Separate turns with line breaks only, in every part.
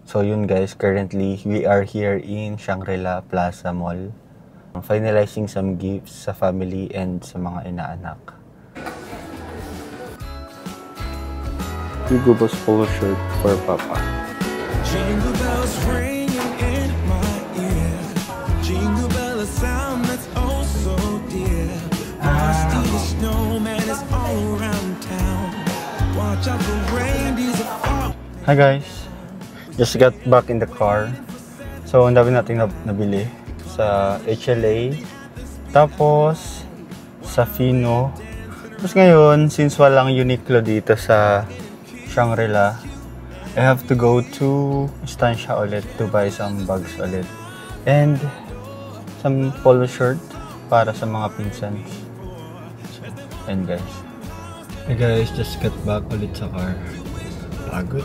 So yun guys, currently we are here in Shangri-La Plaza Mall. Finalizing some gifts sa family and sa mga inaanak. Hugo Boss polo shirt for Papa.
Jingle bells ringing in my ear. Jingle bell, a sound that's oh so dear. Frosty the snowman is all around town. Watch out for reindeers are fall.
Hi guys, just got back in the car. So ang dami nating nabili sa HLA, tapos sa Fino. Tapos ngayon, since walang Uniqlo dito sa Shangri-La, I have to go to Estancia ulit to buy some bags ulit. And some polo shirt para sa mga pinsans. So, and guys. Hey guys, just got back ulit sa car. Pagod.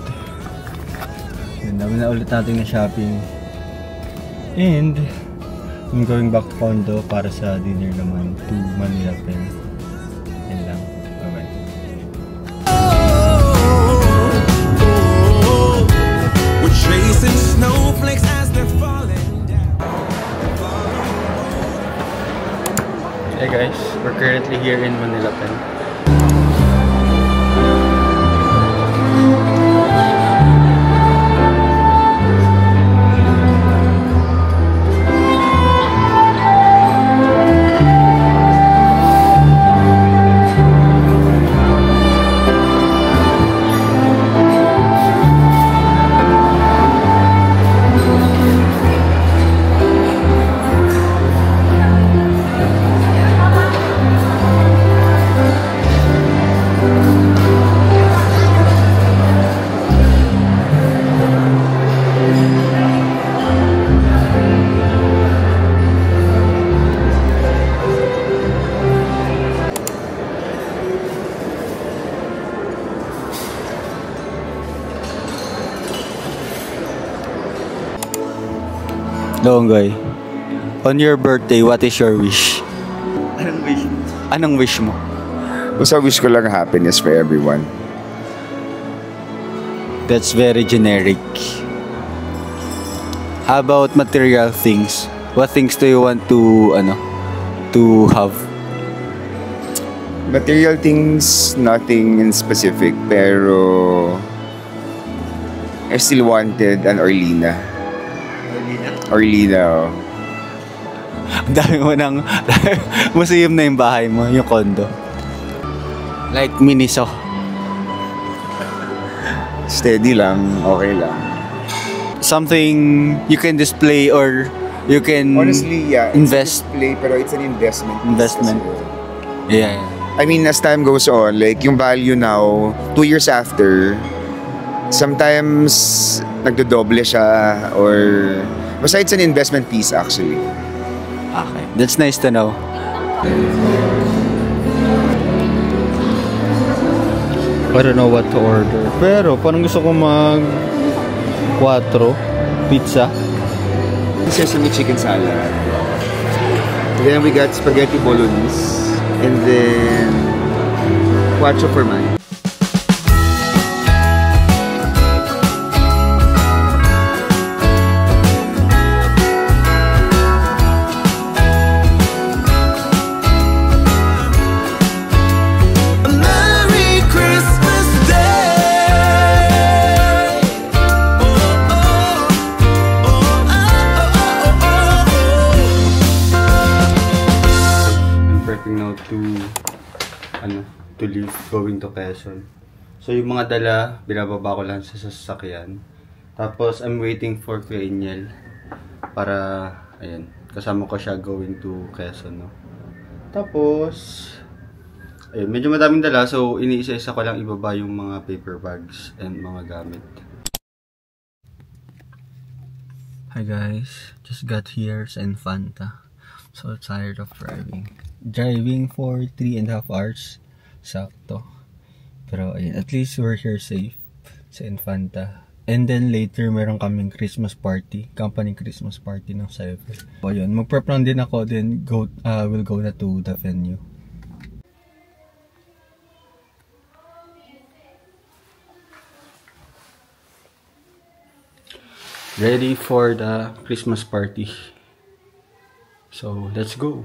And dami na ulit natin na shopping. And I'm going back to condo para sa dinner naman to Manila Pen. Yan lang. Bye-bye.
We're chasing snowflakes as they're falling down.
Hey guys, we're currently here in Manila Pen. Longoy, on your birthday, what is your wish?
Anong wish mo?
Anong wish mo?
Basta wish ko lang happiness for everyone.
That's very generic. How about material things? What things do you want to have?
Material things, nothing in specific, pero I still wanted an Orlina. Orlina, oh.
Ang dami mo ng museum na yung bahay mo, yung condo. Like Miniso.
Steady lang, okay lang.
Something you can display or you can
Honestly, yeah.
invest.
It's a display, pero it's an investment.
Investment. Yeah.
I mean, as time goes on, like yung value now, 2 years after, sometimes nagdodoble siya or basta it's an investment piece actually.
Okay. That's nice to know. I don't know what to order. Pero parang gusto ko mag 4 pizza.
Sesame chicken salad. And then we got spaghetti bolognese. And then quattro for mine.
To leave, going to Quezon. So yung mga dala, binababa ko lang sa sasakyan. Tapos I'm waiting for Kuya Inyel para, ayan, kasama ko siya going to Quezon, no? Tapos, ayun, medyo madaming dala, so iniisa-isa ko lang ibaba yung mga paper bags and mga gamit. Hi guys, just got here sa Infanta. So tired of driving. Driving for 3.5 hours. Sakto. Pero ayun, at least we're here safe sa Infanta. And then later, meron kaming Christmas party. Company Christmas party ng Cyber. So ayun, mag-prep lang din ako. Then we'll go na to the venue. ready for the Christmas party. So, let's go.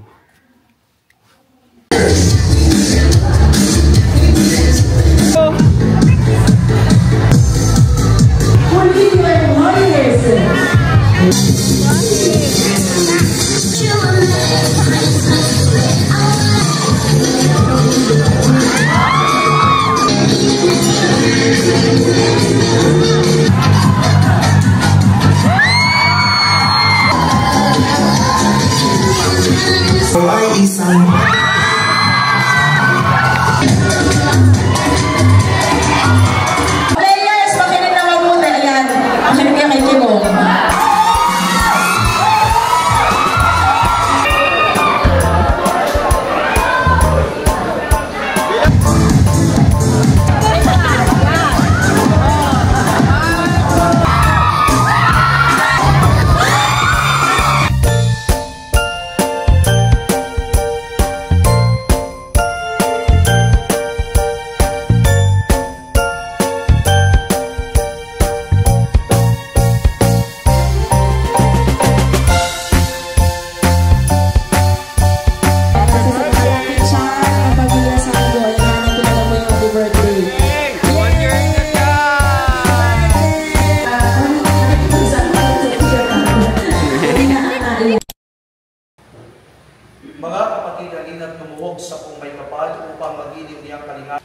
Players, makinig na mabuti. Ayan, makinig ka kay Kimo.
Mga kapatid, halina't lumuhog sa kung may kapal upang magiliw niyang kalinga.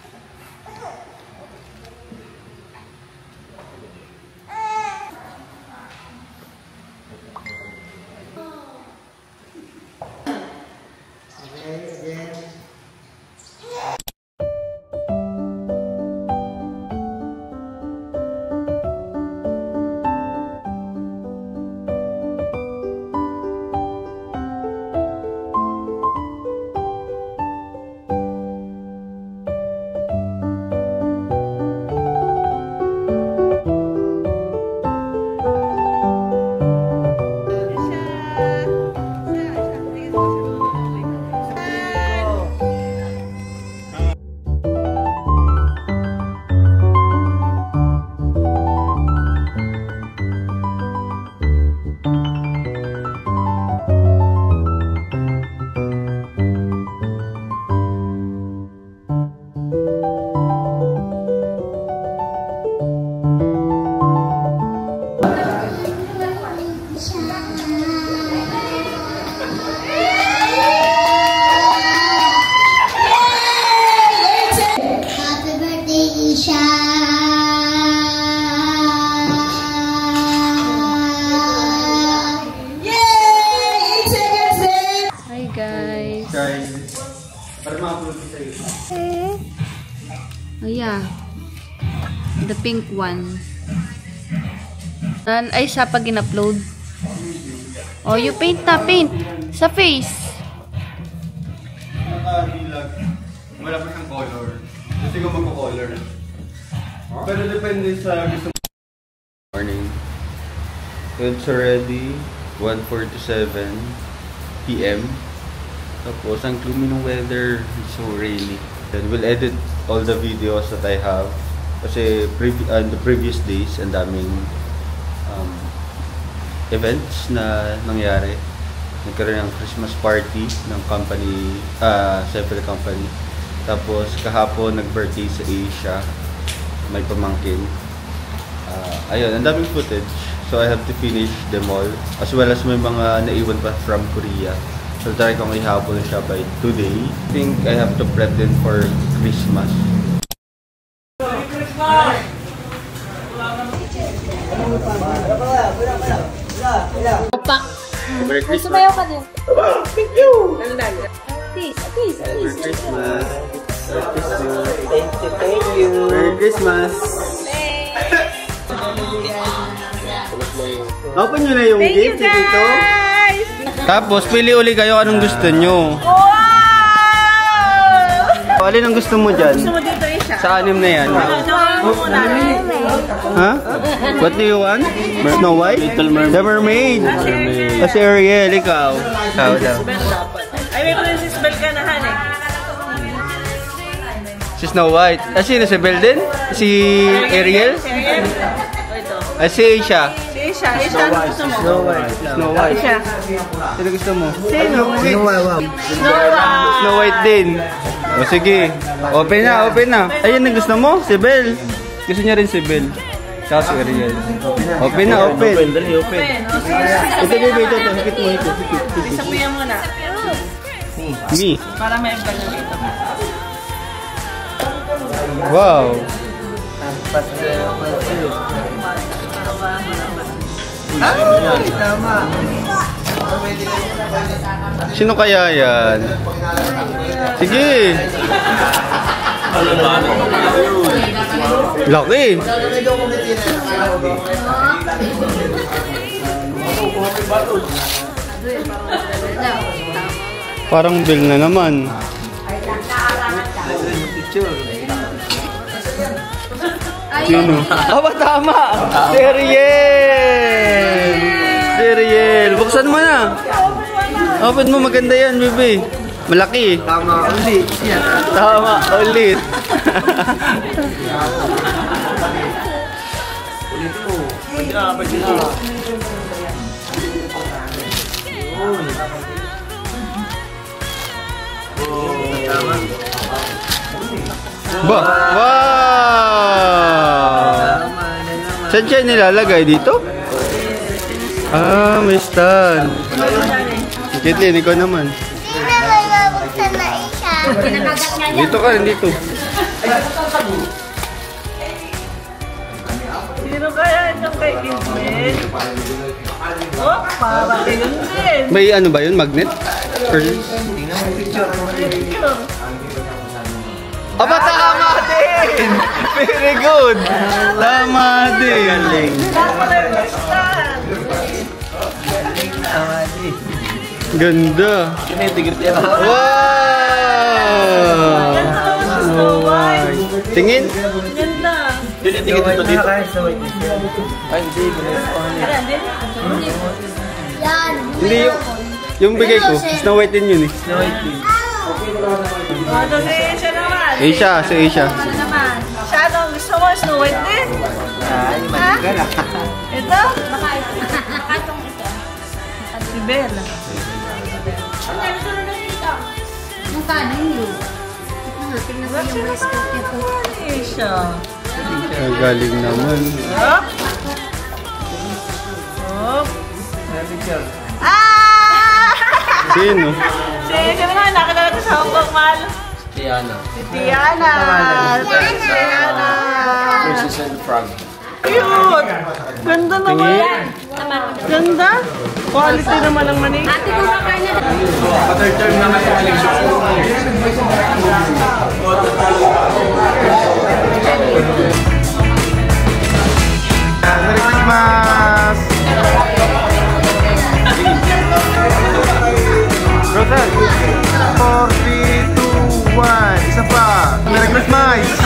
Oh yeah. The pink one. Ay, siya pag in-upload. Oh, you paint na, paint. Sa face.
Nakabilag. Wala pa siyang color. Gusto ko magko-color. Pero depende sa gusto mo. Morning. It's already 1:47 PM. Tapos, ang gloomy ng weather. It's so rainy. Then, we'll edit all the videos that I have. Kasi, the previous days, ang daming events na nangyari. Nagkaroon ng Christmas party ng company, several company. Tapos, kahapon, nag-birthday sa Asia. May pamangkin. Ayun, ang daming footage. So, I have to finish them all. As well as may mga naiwan pa from Korea. So, try kong ihabol siya by today. I think I have to prep din for Christmas.
Opa.
Merry Christmas!
Sumayaw ka din.
Thank you!
Please, please, please.
Merry Christmas!
Thank you.
Merry Christmas! Open nyo na yung gift dito. Tapos, pili uli kayo anong gusto nyo. Wow! Alin ang gusto mo dyan?
Gusto mo dito isa?
Sa anim na yan. Ha? What do you want? Snow White? Little Mermaid. The Mermaid. Kasi Ariel, ikaw. Ikaw daw.
Ay, may Princess Belle ka na, Han eh.
Si Snow White. Sino si Belle din? Si Ariel?
Si Ariel? O ito.
Si Asia.
Si
Asia. Asia, ano gusto mo?
Snow White.
Snow White.
Asia.
Sino gusto mo?
Sino?
Snow White din. O sige. Open na, open na. Ayun ang gusto mo? Si Belle. Gusto niya rin si Belle. Tsaka si Ariel. Open na, open.
Open. O, sige.
Ito, baby. Ito. Hikit mo, hikit.
Isapuyan mo na.
Me.
Para may vlog na dito.
Wow. Sino kaya yan? Sige. Laki. Parang Bill na naman. Sino? Aba, tama! Si Ariel! Si Ariel! Buksan mo na! Open mo, maganda yan, baby. Malaki.
Tama ulit.
Tama, ulit. Ba? Wow! Saan siya nilalagay? Dito? Ah, may stand. Kitlin, ikaw naman. Dito ka, dito.
Sino kaya itong kay Kismet? Oh, parang yun din.
May ano ba yun? Magnet? Or... Aba, tama din! Very good! Tama din! Ganda! Wow!
Snow White.
Tingin?
Ganda.
Tingin dito dito.
Hindi yung bigay ko. Snow White din yun eh.
Ito si Asia naman.
Asia, si Asia.
Siya, anong gusto mo? Snow White din? Ha? Ito? Si Bella.
Yung kanin yun. Tingnan ko yung bracelet niya po.
Asia.
Galing naman.
Hop. Hop. Ah!
Sino?
Si Asia naman, nakilala ko sa Hong Kong, mahal.
Tiana.
Si Tiana. Tiana.
Princess and the Frog.
Cute! Ganda naman. Ganda. Quality naman ang manig.
Ate ko ba kanya?
Pater-term naman yung election. Merry Christmas! Rosal! 4, 3, 2, 1. Isa pa! Merry Christmas!